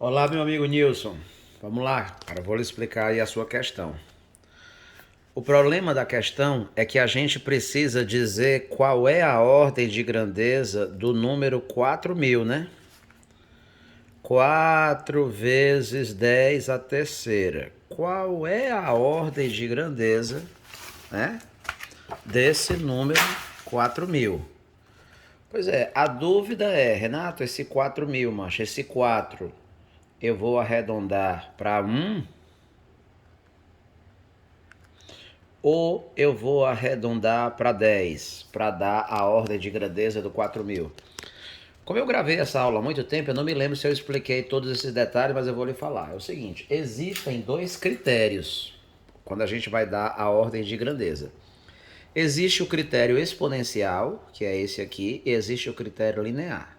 Olá, meu amigo Nilson. Vamos lá, cara, vou lhe explicar aí a sua questão. O problema da questão é que a gente precisa dizer qual é a ordem de grandeza do número 4.000, né? 4 vezes 10 a terceira. Qual é a ordem de grandeza, né, desse número 4.000? Pois é, a dúvida é, Renato, esse 4.000, macho, esse 4 eu vou arredondar para 1 ou eu vou arredondar para 10 para dar a ordem de grandeza do 4.000? Como eu gravei essa aula há muito tempo, eu não me lembro se eu expliquei todos esses detalhes, mas eu vou lhe falar. É o seguinte, existem dois critérios quando a gente vai dar a ordem de grandeza. Existe o critério exponencial, que é esse aqui, e existe o critério linear.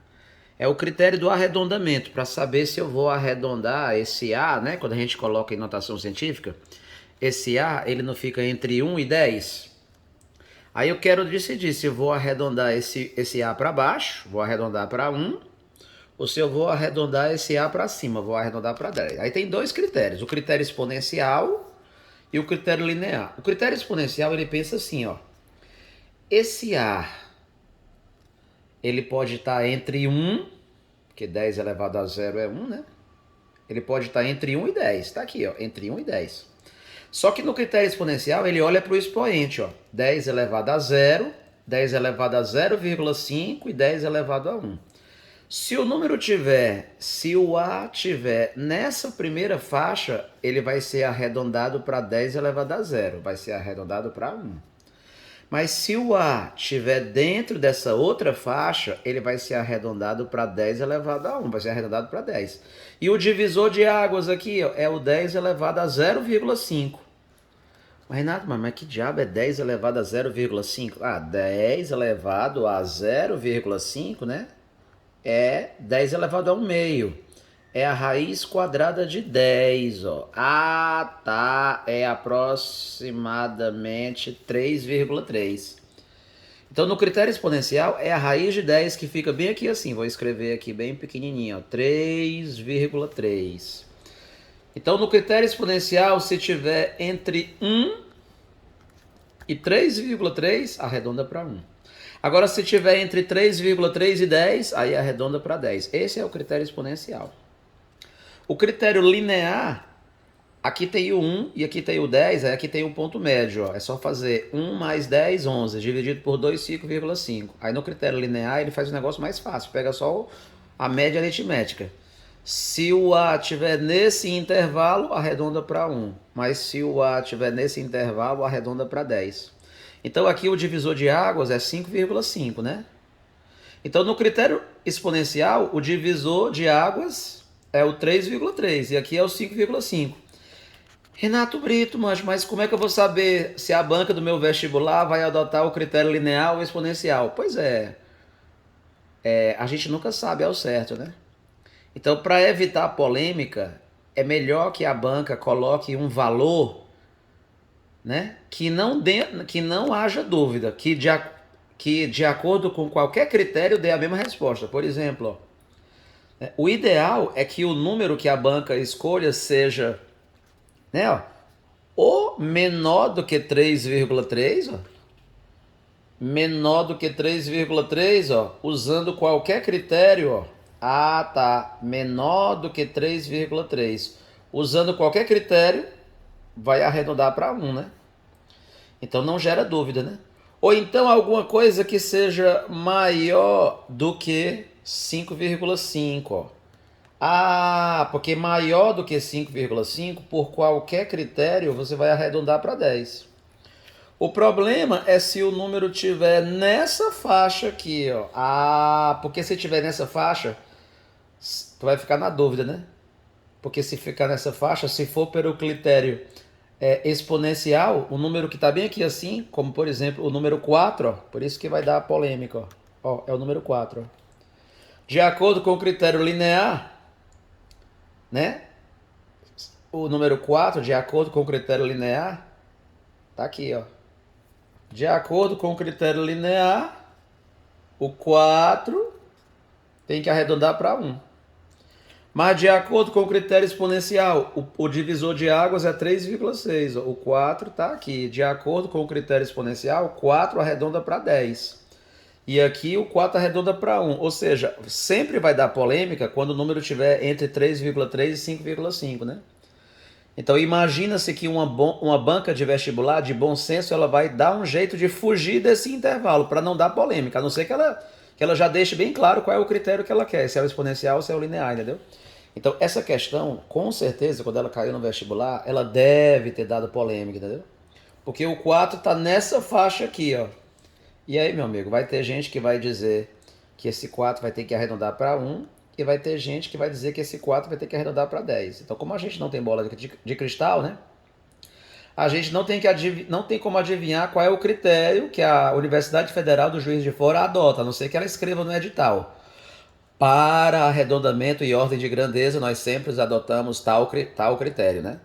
É o critério do arredondamento, para saber se eu vou arredondar esse A, né? Quando a gente coloca em notação científica, esse A, ele não fica entre 1 e 10. Aí eu quero decidir se eu vou arredondar esse A para baixo, vou arredondar para 1, ou se eu vou arredondar esse A para cima, vou arredondar para 10. Aí tem dois critérios, o critério exponencial e o critério linear. O critério exponencial, ele pensa assim, ó. Esse A, ele pode estar entre 1, porque 10 elevado a 0 é 1, né? Ele pode estar entre 1 e 10. Está aqui, ó, entre 1 e 10. Só que no critério exponencial, ele olha para o expoente, ó. 10 elevado a 0, 10 elevado a 0,5 e 10 elevado a 1. Se o A tiver nessa primeira faixa, ele vai ser arredondado para 10 elevado a 0, vai ser arredondado para 1. Mas se o A estiver dentro dessa outra faixa, ele vai ser arredondado para 10 elevado a 1, vai ser arredondado para 10. E o divisor de águas aqui, ó, é o 10 elevado a 0,5. Mas Renato, mas que diabo é 10 elevado a 0,5? Ah, 10 elevado a 0,5, né? É 10 elevado a 1 meio. É a raiz quadrada de 10, ó. Ah, tá. É aproximadamente 3,3. Então, no critério exponencial, é a raiz de 10 que fica bem aqui assim. Vou escrever aqui bem pequenininho, ó. 3,3. Então, no critério exponencial, se tiver entre 1 e 3,3, arredonda para 1. Agora, se tiver entre 3,3 e 10, aí arredonda para 10. Esse é o critério exponencial. O critério linear, aqui tem o 1 e aqui tem o 10, aí aqui tem o ponto médio. Ó. É só fazer 1 mais 10, 11, dividido por 2, 5,5. Aí no critério linear ele faz um negócio mais fácil, pega só a média aritmética. Se o A estiver nesse intervalo, arredonda para 1. Mas se o A estiver nesse intervalo, arredonda para 10. Então aqui o divisor de águas é 5,5, né? Então no critério exponencial, o divisor de águas é o 3,3 e aqui é o 5,5. Renato Brito, mas como é que eu vou saber se a banca do meu vestibular vai adotar o critério linear ou exponencial? Pois a gente nunca sabe ao certo, né? Então, para evitar polêmica, é melhor que a banca coloque um valor, né, que não haja dúvida, que de acordo com qualquer critério dê a mesma resposta. Por exemplo, ó, o ideal é que o número que a banca escolha seja, né, ó, ou menor do que 3,3, ó, menor do que 3,3, ó, usando qualquer critério, ó. Ah, tá, menor do que 3,3. Usando qualquer critério, vai arredondar para 1, né? Então não gera dúvida, né? Ou então alguma coisa que seja maior do que 5,5, ó. Ah, porque maior do que 5,5, por qualquer critério, você vai arredondar para 10. O problema é se o número tiver nessa faixa aqui, ó. Ah, porque se tiver nessa faixa, tu vai ficar na dúvida, né? Porque se ficar nessa faixa, se for pelo critério exponencial, o número que está bem aqui assim, como por exemplo o número 4, ó, por isso que vai dar polêmica, ó. Ó, é o número 4. Ó. De acordo com o critério linear, né? O número 4, de acordo com o critério linear, tá aqui, ó. De acordo com o critério linear, o 4 tem que arredondar para 1. Mas de acordo com o critério exponencial, o divisor de águas é 3,6. O 4 está aqui. De acordo com o critério exponencial, 4 arredonda para 10. E aqui o 4 arredonda para 1. Ou seja, sempre vai dar polêmica quando o número estiver entre 3,3 e 5,5, né? Então imagina-se que uma banca de vestibular de bom senso ela vai dar um jeito de fugir desse intervalo para não dar polêmica, a não ser que ela já deixe bem claro qual é o critério que ela quer, se é o exponencial ou se é o linear, entendeu? Então essa questão, com certeza, quando ela caiu no vestibular, ela deve ter dado polêmica, entendeu? Porque o 4 está nessa faixa aqui, ó. E aí, meu amigo, vai ter gente que vai dizer que esse 4 vai ter que arredondar para 1 e vai ter gente que vai dizer que esse 4 vai ter que arredondar para 10. Então, como a gente não tem bola de cristal, né? A gente não tem como adivinhar qual é o critério que a Universidade Federal do Juiz de Fora adota, a não ser que ela escreva no edital. Para arredondamento e ordem de grandeza, nós sempre adotamos tal critério, né?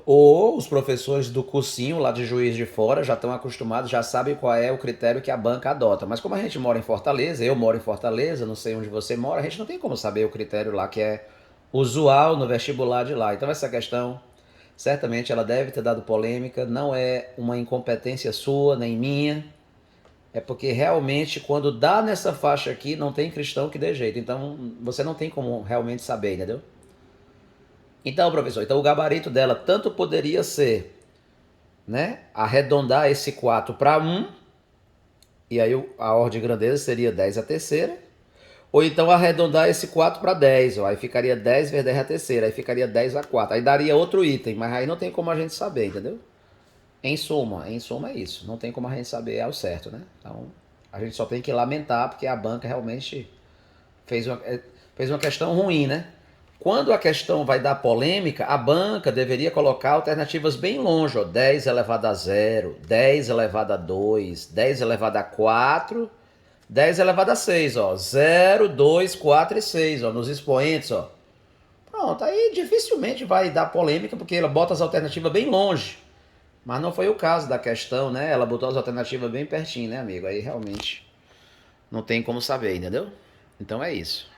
Ou os professores do cursinho lá de Juiz de Fora já estão acostumados, já sabem qual é o critério que a banca adota. Mas como a gente mora em Fortaleza, eu moro em Fortaleza, não sei onde você mora, a gente não tem como saber o critério lá que é usual no vestibular de lá. Então essa questão, certamente ela deve ter dado polêmica, não é uma incompetência sua nem minha, é porque realmente quando dá nessa faixa aqui não tem cristão que dê jeito. Então você não tem como realmente saber, entendeu? Então, professor, então o gabarito dela tanto poderia ser, né, arredondar esse 4 para 1, e aí a ordem de grandeza seria 10 a terceira, ou então arredondar esse 4 para 10, ó, aí ficaria 10 vezes 10 a terceira, aí ficaria 10 a 4, aí daria outro item, mas aí não tem como a gente saber, entendeu? Em suma é isso, não tem como a gente saber ao certo, né? Então, a gente só tem que lamentar porque a banca realmente fez uma, fez uma questão ruim, né? Quando a questão vai dar polêmica, a banca deveria colocar alternativas bem longe, ó, 10 elevado a 0, 10 elevado a 2, 10 elevado a 4, 10 elevado a 6, ó, 0, 2, 4 e 6, ó, nos expoentes, ó. Pronto, aí dificilmente vai dar polêmica porque ela bota as alternativas bem longe. Mas não foi o caso da questão, né? Ela botou as alternativas bem pertinho, né, amigo? Aí realmente não tem como saber, entendeu? Então é isso.